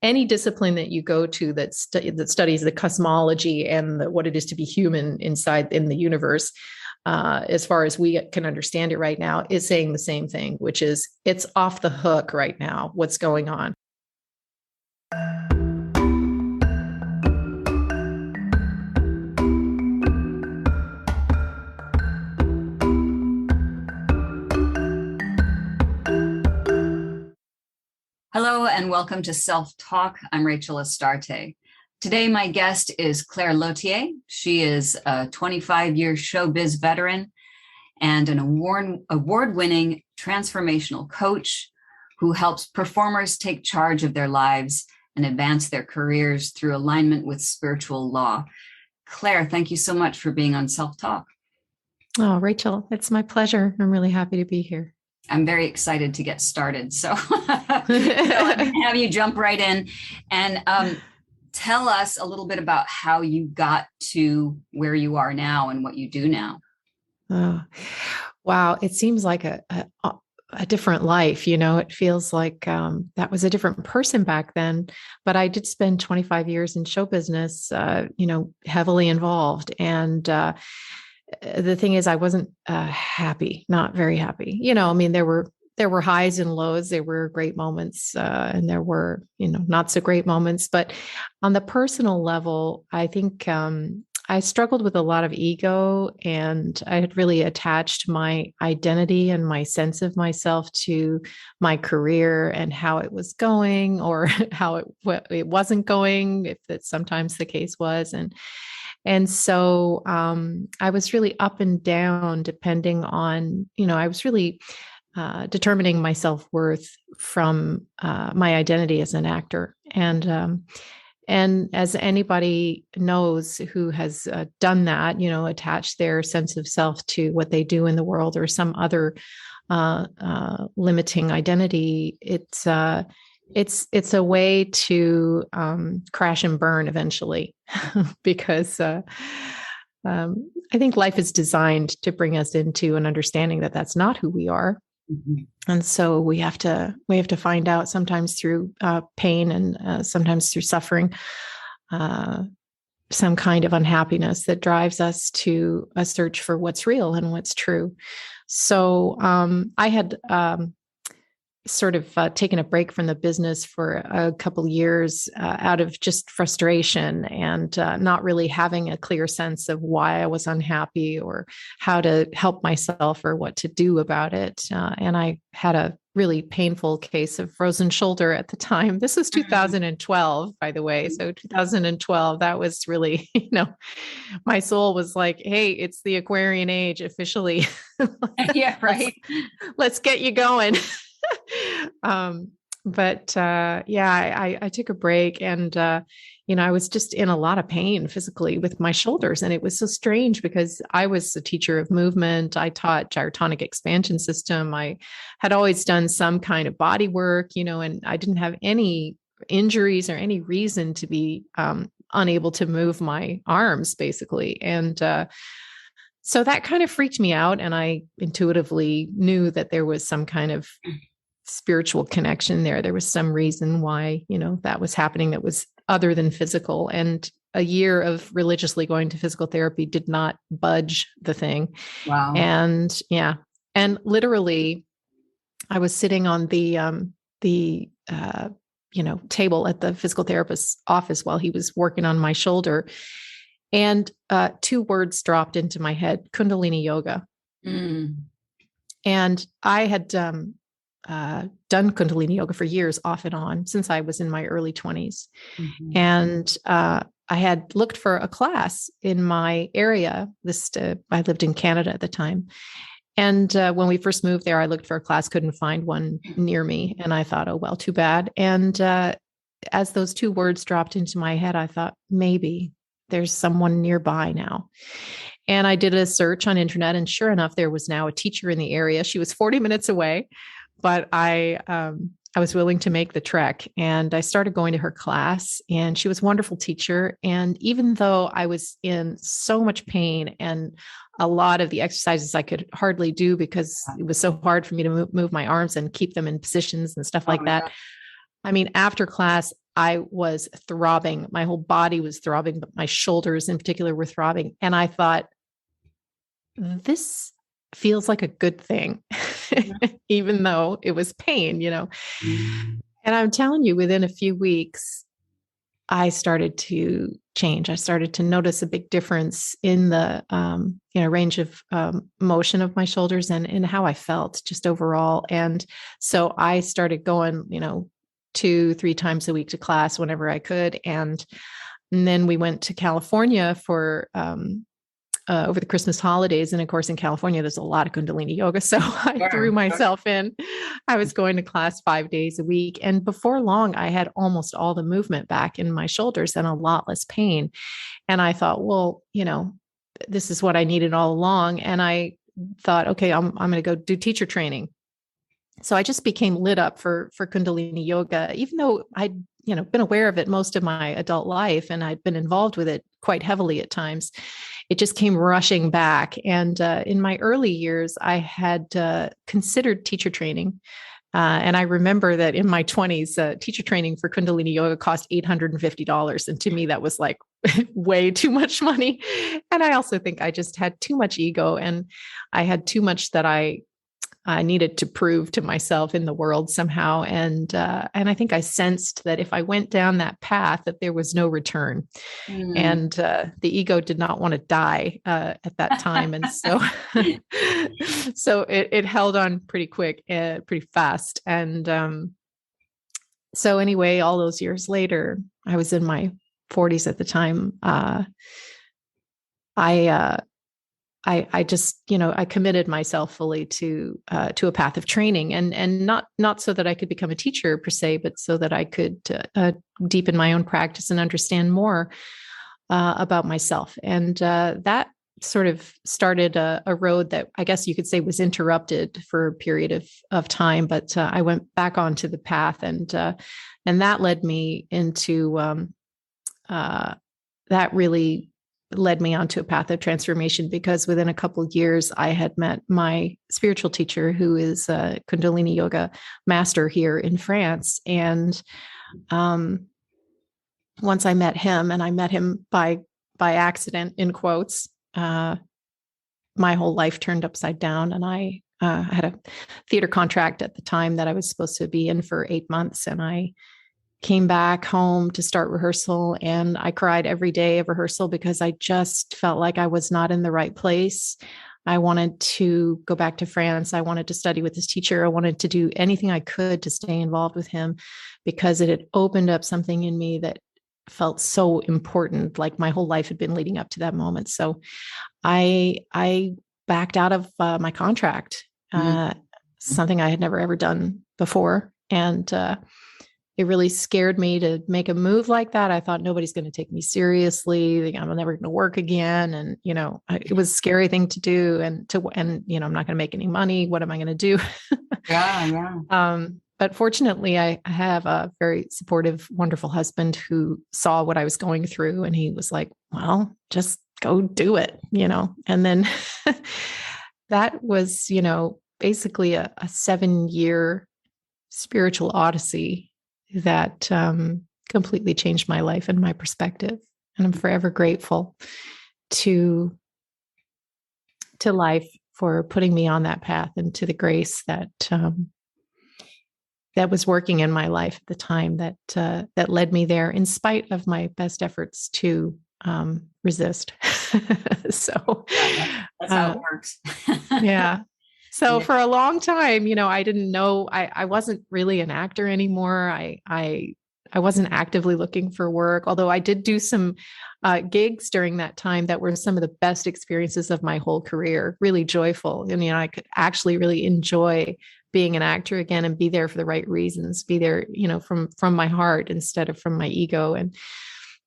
any discipline that you go to that studies the cosmology and what it is to be human inside in the universe, as far as we can understand it right now, is saying the same thing, which is it's off the hook right now, what's going on. Hello and welcome to Self Talk. I'm Rachel Astarte. Today, my guest is Claire Lautier. She is a 25-year showbiz veteran and an award-winning transformational coach who helps performers take charge of their lives and advance their careers through alignment with spiritual law. Claire, thank you so much for being on Self Talk. Oh, Rachel, it's my pleasure. I'm really happy to be here. I'm very excited to get started. So have you jump right in and tell us a little bit about how you got to where you are now and what you do now. Oh, wow. It seems like a different life. It feels like that was a different person back then, but I did spend 25 years in show business, heavily involved. And the thing is, I wasn't happy, not very happy. There were highs and lows. There were great moments, and there were, not so great moments. But on the personal level, I think I struggled with a lot of ego, and I had really attached my identity and my sense of myself to my career and how it was going, or how it wasn't going, if that sometimes the case was. And so I was really up and down depending on, I was really determining my self-worth from my identity as an actor. And as anybody knows who has done that, attached their sense of self to what they do in the world or some other limiting identity, it's a way to crash and burn eventually, because I think life is designed to bring us into an understanding that that's not who we are. Mm-hmm. And so we have to find out, sometimes through pain and sometimes through suffering, some kind of unhappiness that drives us to a search for what's real and what's true. So I had sort of taken a break from the business for a couple of years out of just frustration and not really having a clear sense of why I was unhappy or how to help myself or what to do about it. And I had a really painful case of frozen shoulder at the time. This was 2012, by the way. So 2012, that was really, my soul was like, hey, it's the Aquarian age officially. Yeah, right. Let's get you going. I took a break, and I was just in a lot of pain physically with my shoulders, and it was so strange because I was a teacher of movement. I taught gyrotonic expansion system. I had always done some kind of body work, and I didn't have any injuries or any reason to be unable to move my arms, basically, and so that kind of freaked me out, and I intuitively knew that there was some kind of spiritual connection there. There was some reason why, that was happening that was other than physical. And a year of religiously going to physical therapy did not budge the thing. Wow. And literally I was sitting on the table at the physical therapist's office while he was working on my shoulder. And two words dropped into my head: Kundalini yoga. Mm. And I had done Kundalini yoga for years, off and on, since I was in my early 20s. Mm-hmm. And I had looked for a class in my area. I lived in Canada at the time. And when we first moved there, I looked for a class, couldn't find one near me. And I thought, oh, well, too bad. And as those two words dropped into my head, I thought, maybe there's someone nearby now. And I did a search on internet, and sure enough, there was now a teacher in the area. She was 40 minutes away, but I was willing to make the trek, and I started going to her class, and she was a wonderful teacher. And even though I was in so much pain, and a lot of the exercises I could hardly do because it was so hard for me to move my arms and keep them in positions and stuff like that. I mean, after class, I was throbbing. My whole body was throbbing, but my shoulders in particular were throbbing. And I thought, this feels like a good thing, even though it was pain, And I'm telling you, within a few weeks, I started to change. I started to notice a big difference in the, range of motion of my shoulders and in how I felt just overall. And so I started going, 2-3 times a week to class whenever I could. And then we went to California for over the Christmas holidays. And of course, in California, there's a lot of Kundalini yoga. So I threw myself in. I was going to class 5 days a week. And before long, I had almost all the movement back in my shoulders and a lot less pain. And I thought, well, this is what I needed all along. And I thought, okay, I'm going to go do teacher training. So I just became lit up for Kundalini yoga, even though I'd, been aware of it most of my adult life and I'd been involved with it quite heavily at times. It just came rushing back. And in my early years, I had considered teacher training. And I remember that in my 20s, teacher training for Kundalini yoga cost $850. And to me, that was like way too much money. And I also think I just had too much ego and I had too much that I needed to prove to myself in the world somehow. And I think I sensed that if I went down that path, that there was no return. And the ego did not want to die at that time. And so, so it held on pretty quick, pretty fast. And so anyway, all those years later, I was in my 40s at the time. I just, I committed myself fully to a path of training and not so that I could become a teacher per se, but so that I could deepen my own practice and understand more about myself. And that sort of started a road that I guess you could say was interrupted for a period of time, but I went back onto the path and that led me into that really led me onto a path of transformation because within a couple of years, I had met my spiritual teacher, who is a Kundalini yoga master here in France. And once I met him, and I met him by accident, in quotes, my whole life turned upside down. And I had a theater contract at the time that I was supposed to be in for 8 months. And I came back home to start rehearsal and I cried every day of rehearsal because I just felt like I was not in the right place. I wanted to go back to France. I wanted to study with this teacher. I wanted to do anything I could to stay involved with him because it had opened up something in me that felt so important. Like my whole life had been leading up to that moment. So I backed out of my contract, something I had never ever done before. And it really scared me to make a move like that. I thought nobody's going to take me seriously. I'm never going to work again. And, it was a scary thing to do and I'm not going to make any money. What am I going to do? Yeah. But fortunately I have a very supportive, wonderful husband who saw what I was going through. And he was like, well, just go do it, and then that was, basically a 7-year spiritual odyssey that completely changed my life and my perspective. And I'm forever grateful to life for putting me on that path and to the grace that that was working in my life at the time that led me there in spite of my best efforts to resist. So that's how it works. Yeah. So for a long time, I didn't know, I wasn't really an actor anymore. I wasn't actively looking for work, although I did do some gigs during that time that were some of the best experiences of my whole career, really joyful. And, I could actually really enjoy being an actor again and be there for the right reasons, be there, from my heart instead of from my ego.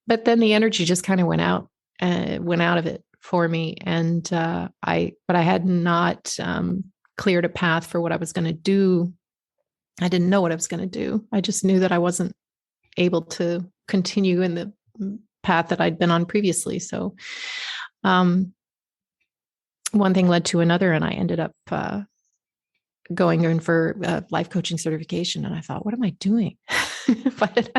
But then the energy just kind of went out of it for me. And but I had not cleared a path for what I was going to do. I didn't know what I was going to do. I just knew that I wasn't able to continue in the path that I'd been on previously. So one thing led to another, and I ended up going in for life coaching certification. And I thought, what am I doing? but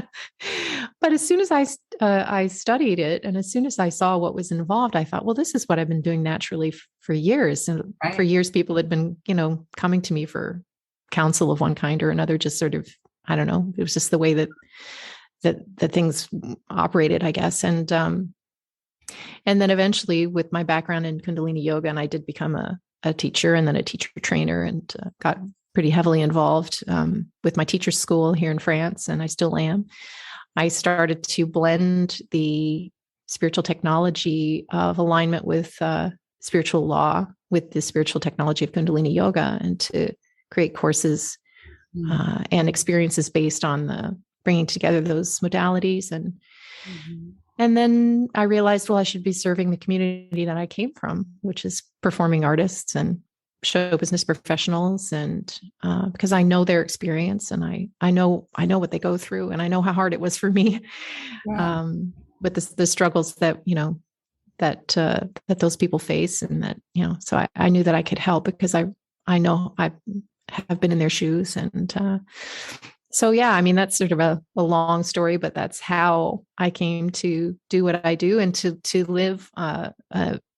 but as soon as I studied it, and as soon as I saw what was involved, I thought, well, this is what I've been doing naturally for years. And for Right. years, people had been, coming to me for counsel of one kind or another. Just sort of, I don't know, it was just the way that things operated, I guess. And then eventually, with my background in Kundalini yoga, and I did become a teacher and then a teacher trainer, and got pretty heavily involved with my teacher's school here in France, and I still am. I started to blend the spiritual technology of alignment with spiritual law with the spiritual technology of Kundalini yoga, and to create courses and experiences based on the bringing together those modalities. And then I realized, well, I should be serving the community that I came from, which is performing artists and show business professionals. And because I know their experience, and I know what they go through, and I know how hard it was for me, Yeah. with the struggles that, that those people face. And that, so I knew that I could help, because I know I have been in their shoes. And so, yeah, I mean, that's sort of a long story, but that's how I came to do what I do, and to live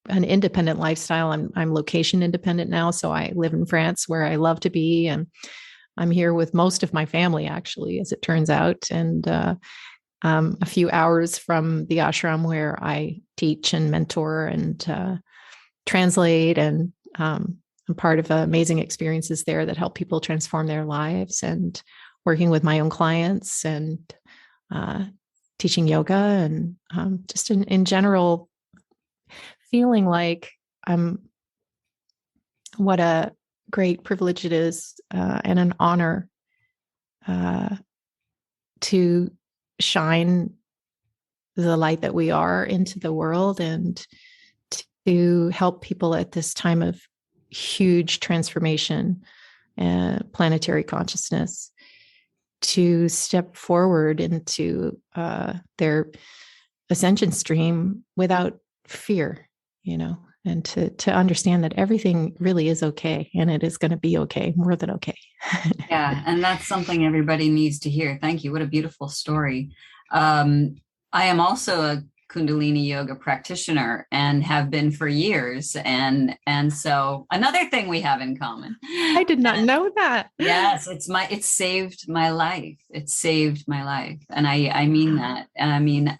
an independent lifestyle. I'm location independent now. So I live in France, where I love to be. And I'm here with most of my family, actually, as it turns out. And a few hours from the ashram where I teach and mentor and translate. And I'm part of amazing experiences there that help people transform their lives, and working with my own clients, and teaching yoga, and just in general, feeling like what a great privilege it is, and an honor to shine the light that we are into the world, and to help people at this time of huge transformation and planetary consciousness, to step forward into their ascension stream without fear, and to understand that everything really is okay, and it is going to be okay, more than okay. Yeah, and that's something everybody needs to hear. Thank you. What a beautiful story. I am also a Kundalini yoga practitioner, and have been for years. And so another thing we have in common. I did not know that. Yes, it saved my life. It saved my life. And I mean that. And I mean,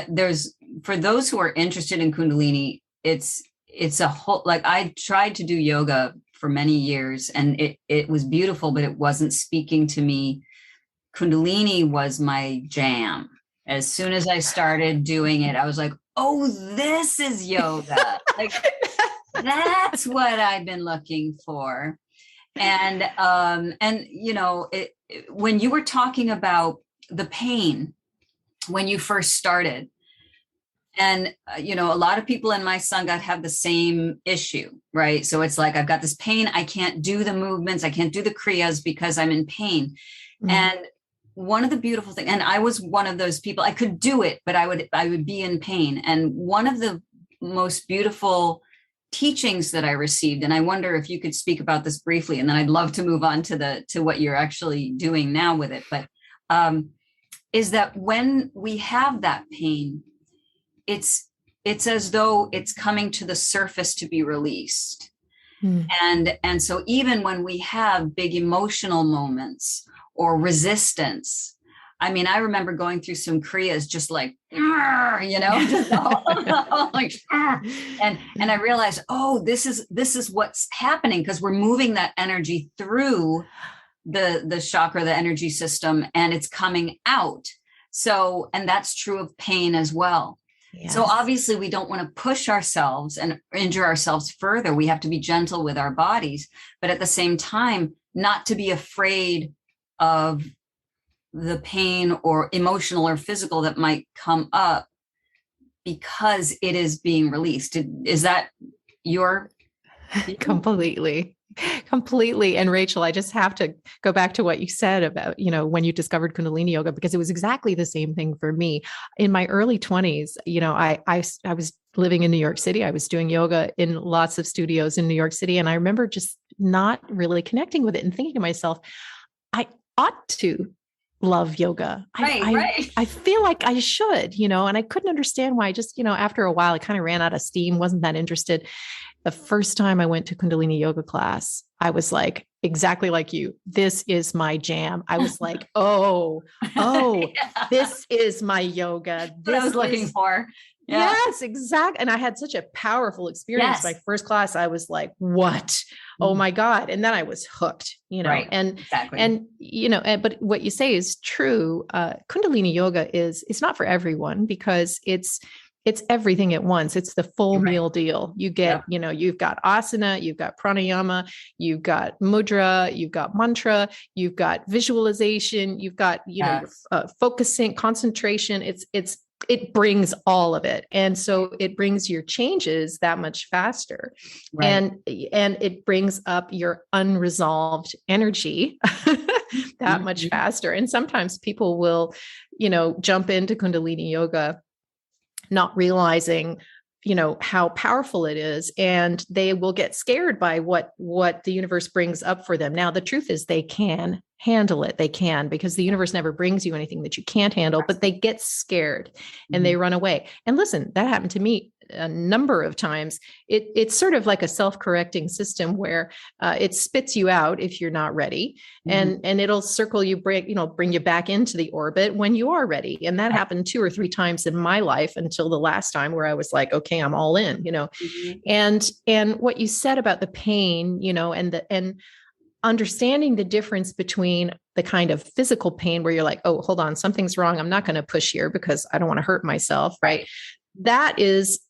there's, for those who are interested in Kundalini, it's a whole, like, I tried to do yoga for many years, and it was beautiful, but it wasn't speaking to me. Kundalini was my jam. As soon as I started doing it, I was like, oh, this is yoga. Like, that's what I've been looking for. And when you were talking about the pain when you first started, and a lot of people in my Sangha have the same issue, right? So it's like, I've got this pain, I can't do the movements, I can't do the kriyas because I'm in pain. Mm-hmm. And one of the beautiful things, and I was one of those people, I could do it, but I would be in pain. And one of the most beautiful teachings that I received, and I wonder if you could speak about this briefly, and then I'd love to move on to what you're actually doing now with it. But is that when we have that pain, it's as though it's coming to the surface to be released. And so even when we have big emotional moments or resistance, I mean, I remember going through some kriyas just like, just like, and I realized, oh, this is what's happening, because we're moving that energy through the chakra, the energy system, and it's coming out. So, and that's true of pain as well. Yes. So obviously we don't want to push ourselves and injure ourselves further. We have to be gentle with our bodies, but at the same time, not to be afraid of the pain or emotional or physical that might come up, because it is being released. Is that your Completely. And Rachel, I just have to go back to what you said about, when you discovered Kundalini yoga, because it was exactly the same thing for me. In my early 20s, I was living in New York City. I was doing yoga in lots of studios in New York City. And I remember just not really connecting with it and thinking to myself, ought to love yoga. Right. I feel like I should, and I couldn't understand why. I just, after a while, I kind of ran out of steam, wasn't that interested. The first time I went to Kundalini yoga class, I was like, exactly like you, this is my jam. I was like, oh, Yeah. this is my yoga. What I was looking for. Yeah. Yes, exactly. And I had such a powerful experience. Yes. My first class, I was like, what? Oh my God. And then I was hooked, Right. and, exactly. But what you say is true. Kundalini yoga it's not for everyone because it's everything at once. It's the full meal deal. You get, you've got asana, you've got pranayama, you've got mudra, you've got mantra, you've got visualization, you've got, your focusing, concentration. It brings all of it. And so it brings your changes that much faster. Right. And it brings up your unresolved energy that much faster. And sometimes people will, jump into Kundalini yoga not realizing, how powerful it is. And they will get scared by what the universe brings up for them. Now, the truth is they can handle it. They can, because the universe never brings you anything that you can't handle, but they get scared and they run away. And listen, that happened to me a number of times. It's sort of like a self-correcting system where it spits you out if you're not ready, and it'll circle you, bring you back into the orbit when you are ready. And that happened 2 or 3 times in my life until the last time where I was like, okay, I'm all in, and what you said about the pain, and understanding the difference between the kind of physical pain where you're like, oh, hold on, something's wrong. I'm not going to push here because I don't want to hurt myself. Right. That is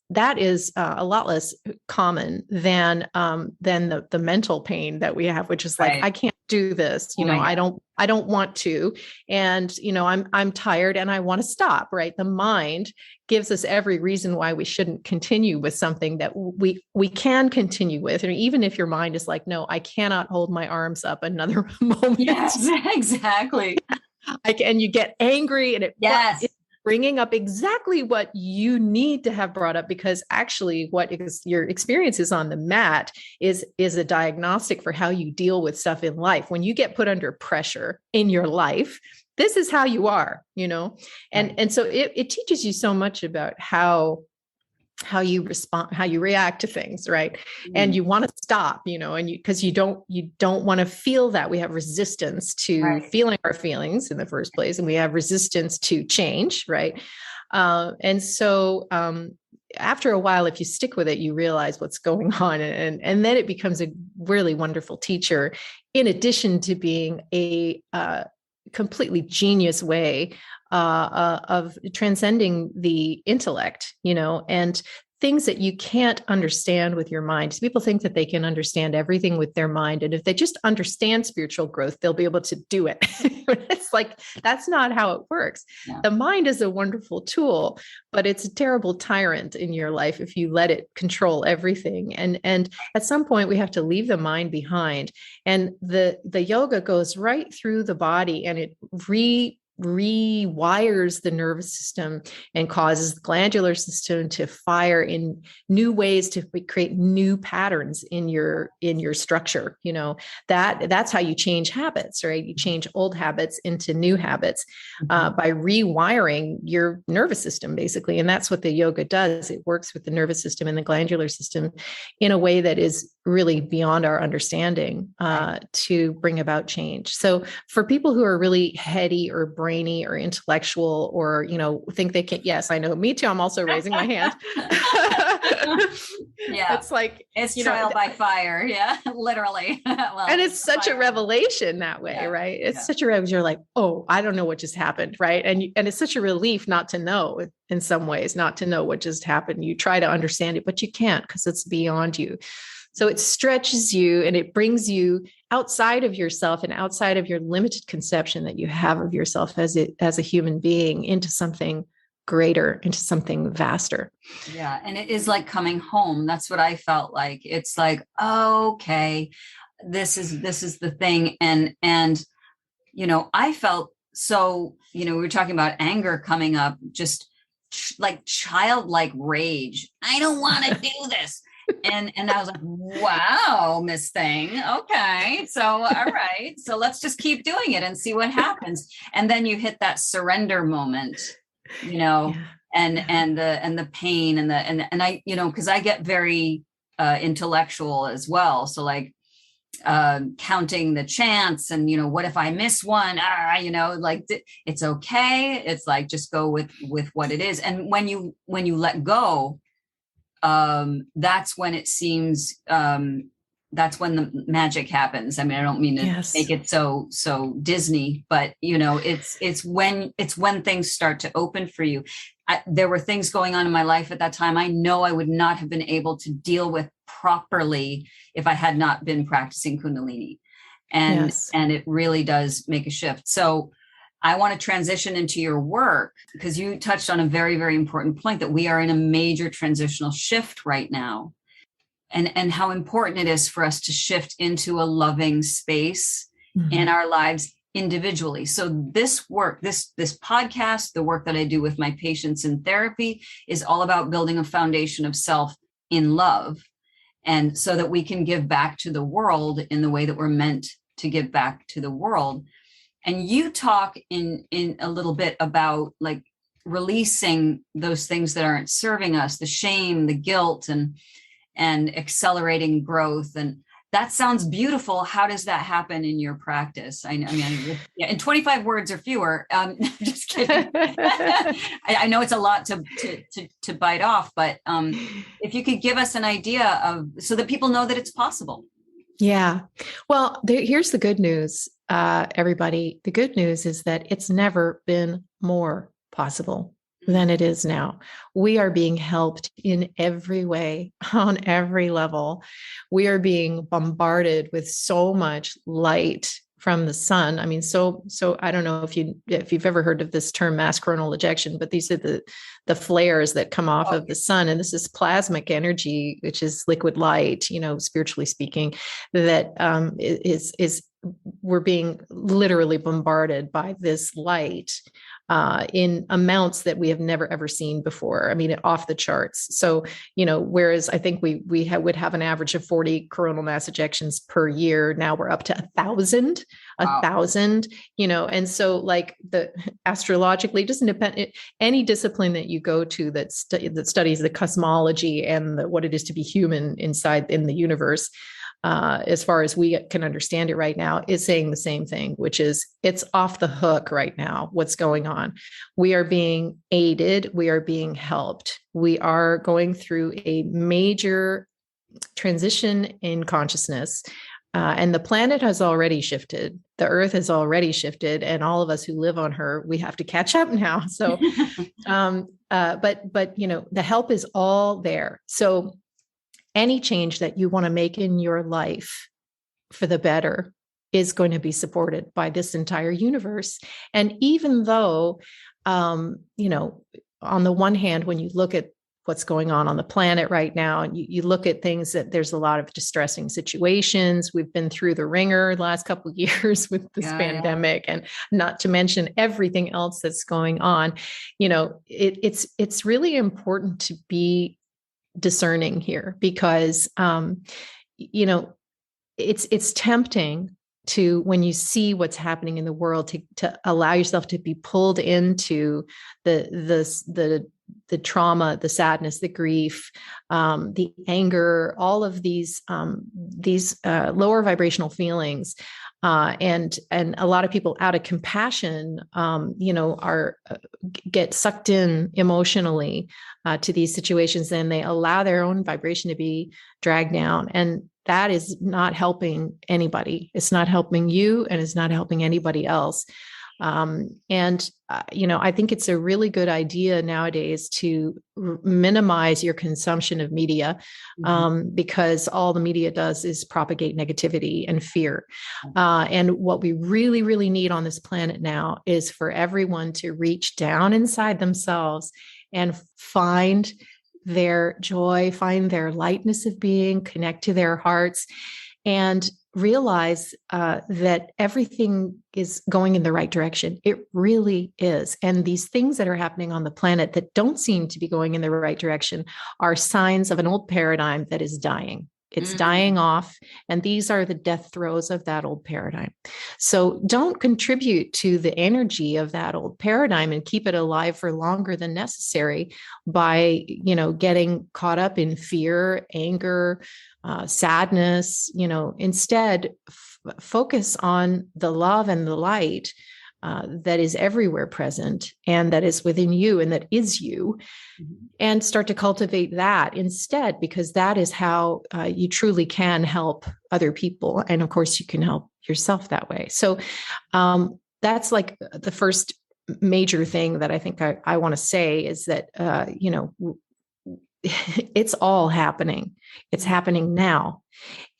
a lot less common than the mental pain that we have, which is like, I can't do this. I don't want to. And, I'm tired and I want to stop. Right. The mind gives us every reason why we shouldn't continue with something that we can continue with. And even if your mind is like, no, I cannot hold my arms up another moment. Yes, exactly. And you get angry and it's bringing up exactly what you need to have brought up, because actually what your experience is on the mat is a diagnostic for how you deal with stuff in life. When you get put under pressure in your life, this is how you are, and so it teaches you so much about how you respond, how you react to things. Right. And you want to stop, and because you don't want to feel that. We have resistance to feeling our feelings in the first place. And we have resistance to change. Right. And so, after a while, if you stick with it, you realize what's going on. And then it becomes a really wonderful teacher, in addition to being a, completely genius way of transcending the intellect, and things that you can't understand with your mind. So people think that they can understand everything with their mind. And if they just understand spiritual growth, they'll be able to do it. It's like, that's not how it works. Yeah. The mind is a wonderful tool, but it's a terrible tyrant in your life if you let it control everything. And at some point we have to leave the mind behind. And the yoga goes right through the body, and it rewires the nervous system and causes the glandular system to fire in new ways to create new patterns in your structure. That's how you change habits, right? You change old habits into new habits by rewiring your nervous system, basically. And that's what the yoga does. It works with the nervous system and the glandular system in a way that is really beyond our understanding to bring about change. So for people who are really heady or brainy or intellectual, or, think they can, yes, I know, me too. I'm also raising my hand. Yeah. It's like, it's trial by fire. Yeah, literally. Well, and it's such a revelation that way, right? It's such a revelation. You're like, oh, I don't know what just happened. Right. And it's such a relief not to know, in some ways, not to know what just happened. You try to understand it, but you can't, because it's beyond you. So it stretches you and it brings you outside of yourself and outside of your limited conception that you have of yourself as a human being, into something greater, into something vaster. Yeah. And it is like coming home. That's what I felt like. It's like, oh, okay, this is the thing. And, I felt so, we were talking about anger coming up, just like childlike rage. I don't want to do this. And I was like, wow, Miss Thing. Okay. So, all right. So let's just keep doing it and see what happens. And then you hit that surrender moment, you know, Yeah. and, Yeah. and the pain and I, cause I get very, intellectual as well. So like, counting the chance and, what if I miss one? Like it's okay. It's like, just go with what it is. And when you let go, that's when it seems, that's when the magic happens. I mean, I don't mean to Yes. make it so Disney, but it's when things start to open for you. There were things going on in my life at that time I know I would not have been able to deal with properly if I had not been practicing Kundalini. And Yes. and it really does make a shift. So I want to transition into your work because you touched on a very, very important point that we are in a major transitional shift right now, and how important it is for us to shift into a loving space in Mhm. our lives individually. So this work, this podcast, the work that I do with my patients in therapy is all about building a foundation of self in love, and so that we can give back to the world in the way that we're meant to give back to the world. And you talk in a little bit about like releasing those things that aren't serving us, the shame, the guilt, and accelerating growth. And that sounds beautiful. How does that happen in your practice? I mean, yeah, in 25 words or fewer. Just kidding. I know it's a lot to bite off, but if you could give us an idea of so that people know that it's possible. Yeah. Well, here's the good news, everybody. The good news is that it's never been more possible than it is now. We are being helped in every way, on every level. We are being bombarded with so much light from the sun. I mean, so I don't know if you've ever heard of this term mass coronal ejection, but these are the flares that come off Oh, of the sun, and this is plasmic energy, which is liquid light, spiritually speaking, that is we're being literally bombarded by this light in amounts that we have never ever seen before. I mean, off the charts. So, whereas I think we would have an average of 40 coronal mass ejections per year, now we're up to 1,000, wow. 1,000. And so like the astrologically, it doesn't depend. Any discipline that you go to that studies the cosmology and what it is to be human inside in the universe, as far as we can understand it right now, is saying the same thing, which is it's off the hook right now. What's going on? We are being aided. We are being helped. We are going through a major transition in consciousness. And the planet has already shifted. The earth has already shifted. And all of us who live on her, we have to catch up now. So, but the help is all there. So any change that you want to make in your life for the better is going to be supported by this entire universe. And even though, on the one hand, when you look at what's going on the planet right now, and you look at things that there's a lot of distressing situations. We've been through the ringer the last couple of years with this pandemic, and not to mention everything else that's going on. It's really important to be discerning here, because it's tempting to, when you see what's happening in the world, to allow yourself to be pulled into the trauma, the sadness, the grief, the anger, all of these lower vibrational feelings. And a lot of people, out of compassion, get sucked in emotionally to these situations, and they allow their own vibration to be dragged down. And that is not helping anybody. It's not helping you, and it's not helping anybody else. I think it's a really good idea nowadays to minimize your consumption of media, because all the media does is propagate negativity and fear. And what we really, really need on this planet now is for everyone to reach down inside themselves and find their joy, find their lightness of being, connect to their hearts, and realize that everything is going in the right direction. It really is. And these things that are happening on the planet that don't seem to be going in the right direction are signs of an old paradigm that is dying. It's dying off. And these are the death throes of that old paradigm. So don't contribute to the energy of that old paradigm and keep it alive for longer than necessary by, getting caught up in fear, anger, sadness. Instead, focus on the love and the light that is everywhere present and that is within you and that is you, and start to cultivate that instead, because that is how you truly can help other people. And of course, you can help yourself that way. So that's like the first major thing that I think I want to say is that, it's all happening. It's happening now.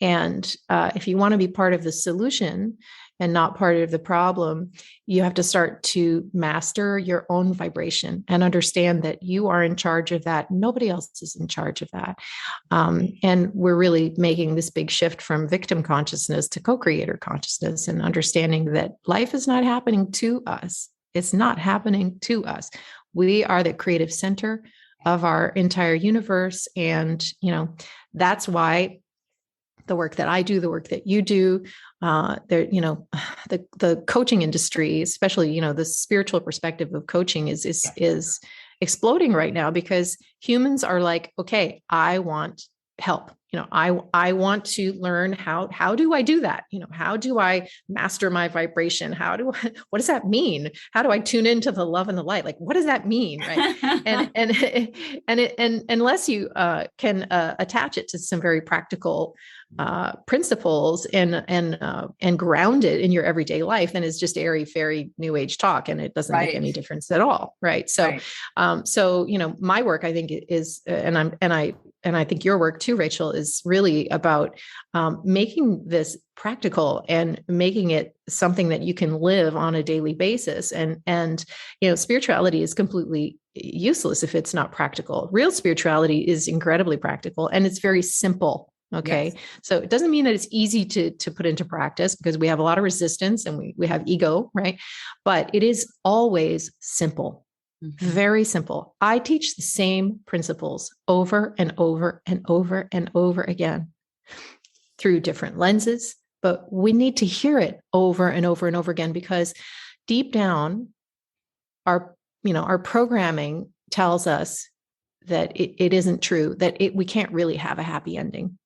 And if you want to be part of the solution and not part of the problem, you have to start to master your own vibration and understand that you are in charge of that. Nobody else is in charge of that. And we're really making this big shift from victim consciousness to co-creator consciousness, and understanding that life is not happening to us. It's not happening to us. We are the creative center of our entire universe. And, that's why the work that I do, the work that you do, the coaching industry, especially, the spiritual perspective of coaching is exploding right now, because humans are like, okay, I want help. I want to learn how do I do that? How do I master my vibration? What does that mean? How do I tune into the love and the light? Like, what does that mean? Right. and unless you can attach it to some very practical principles and ground it in your everyday life, then it's just airy fairy new age talk, and it doesn't make any difference at all. Right. So, my work, I think, is, and I think your work too, Rachel, is really about making this practical and making it something that you can live on a daily basis. And spirituality is completely useless if it's not practical. Real spirituality is incredibly practical, and it's very simple. Okay. Yes. So it doesn't mean that it's easy to put into practice, because we have a lot of resistance and we have ego, right? But it is always simple. Very simple. I teach the same principles over and over and over and over again through different lenses, but we need to hear it over and over and over again, because deep down, our programming tells us that it isn't true, that we can't really have a happy ending,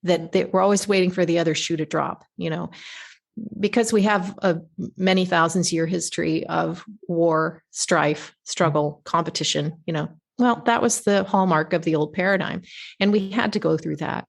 that we're always waiting for the other shoe to drop, because we have a many thousands year history of war, strife, struggle, competition. Well, that was the hallmark of the old paradigm. And we had to go through that.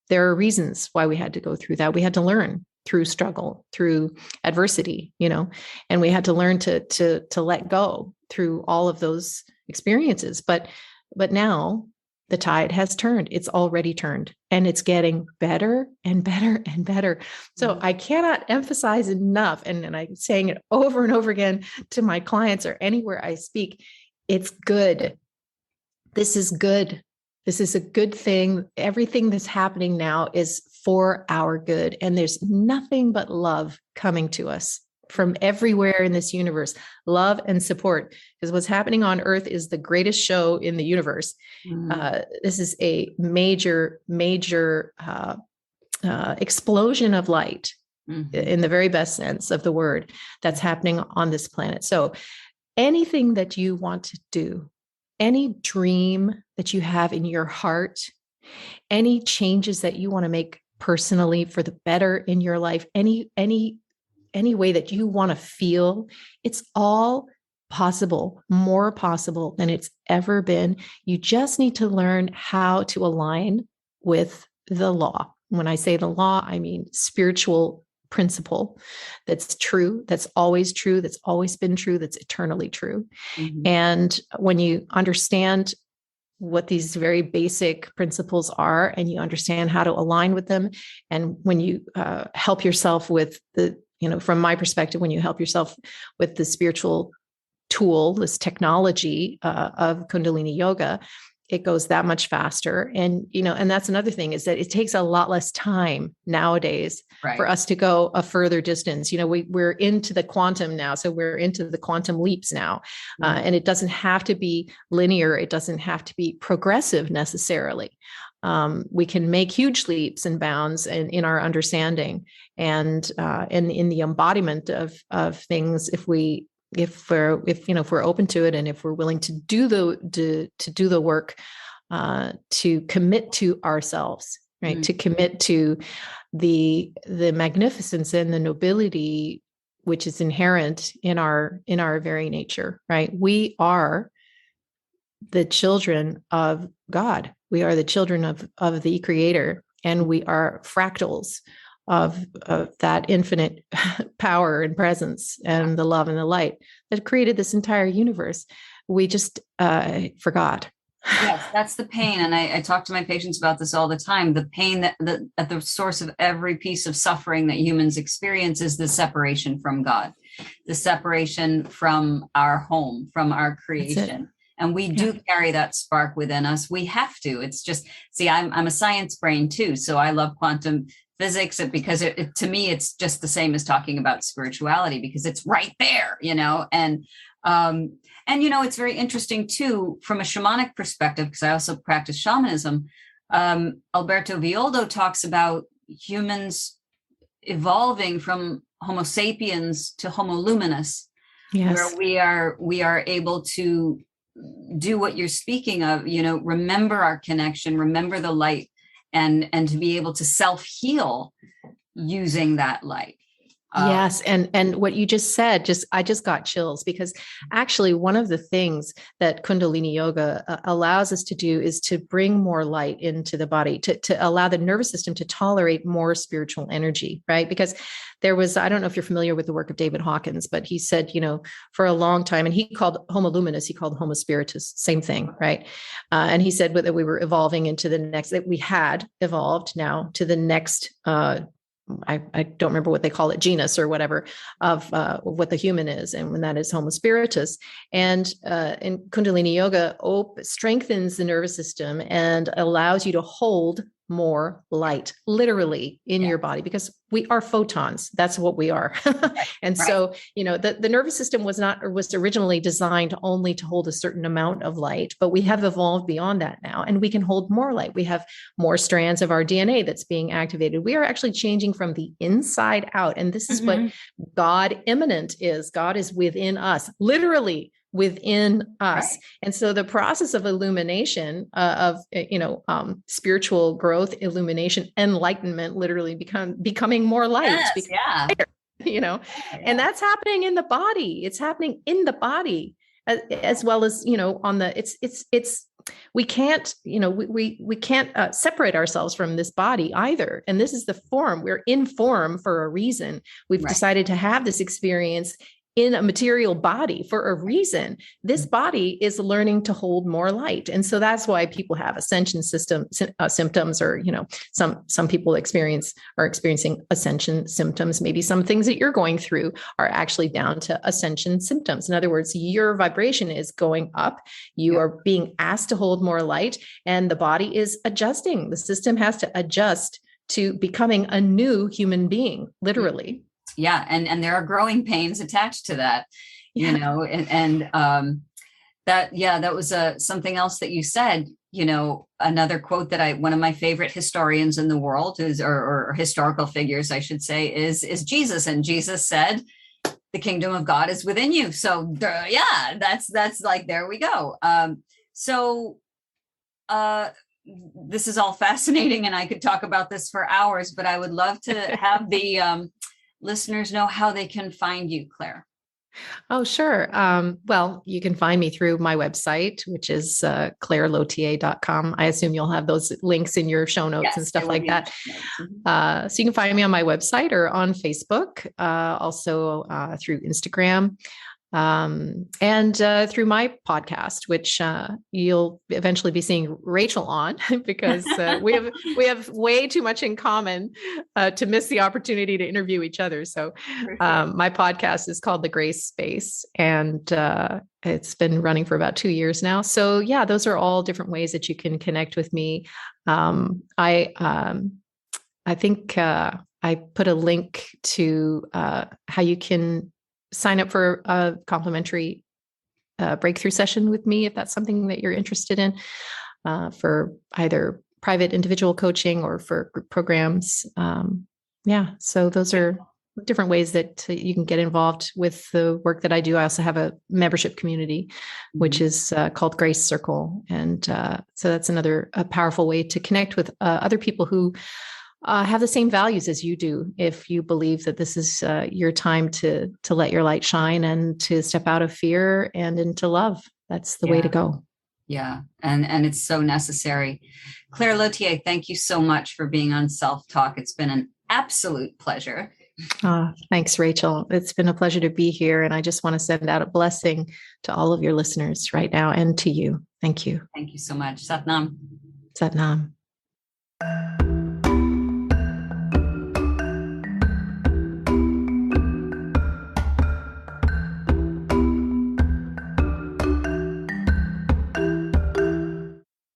There are reasons why we had to go through that. We had to learn through struggle, through adversity, and we had to learn to let go through all of those experiences. But now the tide has turned. It's already turned, and it's getting better and better and better. So I cannot emphasize enough, and I'm saying it over and over again to my clients or anywhere I speak, it's good. This is good. This is a good thing. Everything that's happening now is for our good. And there's nothing but love coming to us from everywhere in this universe, love and support, because what's happening on Earth is the greatest show in the universe. This is a major explosion of light, in the very best sense of the word, that's happening on this planet. So anything that you want to do, any dream that you have in your heart, any changes that you want to make personally for the better in your life, any way that you want to feel, it's all possible, more possible than it's ever been. You just need to learn how to align with the law. When I say the law, I mean spiritual principle that's true, that's always been true, that's eternally true. And when you understand what these very basic principles are, and you understand how to align with them, and when you help yourself with from my perspective, when you help yourself with the spiritual tool, this technology of Kundalini yoga, it goes that much faster. And, and that's another thing, is that it takes a lot less time nowadays for Right. us to go a further distance. We're into the quantum now. So we're into the quantum leaps now. And it doesn't have to be linear. It doesn't have to be progressive necessarily. We can make huge leaps and bounds in our understanding and in the embodiment of things, if we're open to it, and if we're willing to do the work, to commit to ourselves, right? To commit to the magnificence and the nobility which is inherent in our very nature, right? We are the children of God. We are the children of the Creator, and we are fractals of that infinite power and presence and the love and the light that created this entire universe. We just forgot. Yes, that's the pain. And I talk to my patients about this all the time. The pain that at the source of every piece of suffering that humans experience is the separation from God, the separation from our home, from our creation. And we do carry that spark within us. We have to. It's just, see, I'm a science brain too. So I love quantum physics because to me, it's just the same as talking about spirituality, because it's right there, and it's very interesting too, from a shamanic perspective, because I also practice shamanism. Alberto Villoldo talks about humans evolving from Homo sapiens to Homo luminous, where we are able to do what you're speaking of, remember our connection, remember the light, and to be able to self-heal using that light. Yes. And what you just said, I just got chills, because actually one of the things that Kundalini yoga allows us to do is to bring more light into the body, to allow the nervous system to tolerate more spiritual energy, right? Because I don't know if you're familiar with the work of David Hawkins, but he said, for a long time, and he called Homo luminous, he called Homo spiritus, same thing, right? And he said that we were evolving into the next, that we had evolved now to the next, I don't remember what they call it, genus or whatever, of what the human is, and when that is Homo spiritus. And in Kundalini yoga strengthens the nervous system and allows you to hold more light, literally, in your body, because we are photons. That's what we are. And so, the nervous system was originally designed only to hold a certain amount of light, but we have evolved beyond that now, and we can hold more light. We have more strands of our DNA that's being activated. We are actually changing from the inside out. And this is what God immanent is. God is within us, literally within us. Right. And so the process of illumination, spiritual growth, illumination, enlightenment, literally becoming more light. And that's happening in the body. It's happening in the body as well as, on the, we can't, we can't separate ourselves from this body either. And this is the form. We're in form for a reason. We've decided to have this experience in a material body for a reason. This body is learning to hold more light. And so that's why people have ascension symptoms, or, some people are experiencing ascension symptoms. Maybe some things that you're going through are actually down to ascension symptoms. In other words, your vibration is going up. You are being asked to hold more light, and the body is adjusting. The system has to adjust to becoming a new human being, literally. Yeah. And there are growing pains attached to that, that was something else that you said, another quote that one of my favorite historians in the world is, or historical figures, I should say, is Jesus. And Jesus said, the kingdom of God is within you. So that's like, there we go. This is all fascinating, and I could talk about this for hours, but I would love to have the, listeners know how they can find you, Claire. Oh, sure. Well, you can find me through my website, which is clairelautier.com. I assume you'll have those links in your show notes and stuff like that. So you can find me on my website or on Facebook, also through Instagram. And through my podcast, which you'll eventually be seeing Rachel on, because we have way too much in common to miss the opportunity to interview each other. So my podcast is called The Grace Space, and it's been running for about 2 years now. So yeah, those are all different ways that you can connect with me. I think I put a link to how you can sign up for a complimentary breakthrough session with me if that's something that you're interested in, for either private individual coaching or for group programs. So those are different ways that you can get involved with the work that I do. I also have a membership community, which is called Grace Circle. And so that's another powerful way to connect with other people who have the same values as you do. If you believe that this is your time to let your light shine and to step out of fear and into love, that's the way to go. Yeah. And it's so necessary. Claire Lautier, thank you so much for being on Self Talk. It's been an absolute pleasure. Thanks, Rachel. It's been a pleasure to be here. And I just want to send out a blessing to all of your listeners right now and to you. Thank you. Thank you so much. Sat Nam. Sat Nam.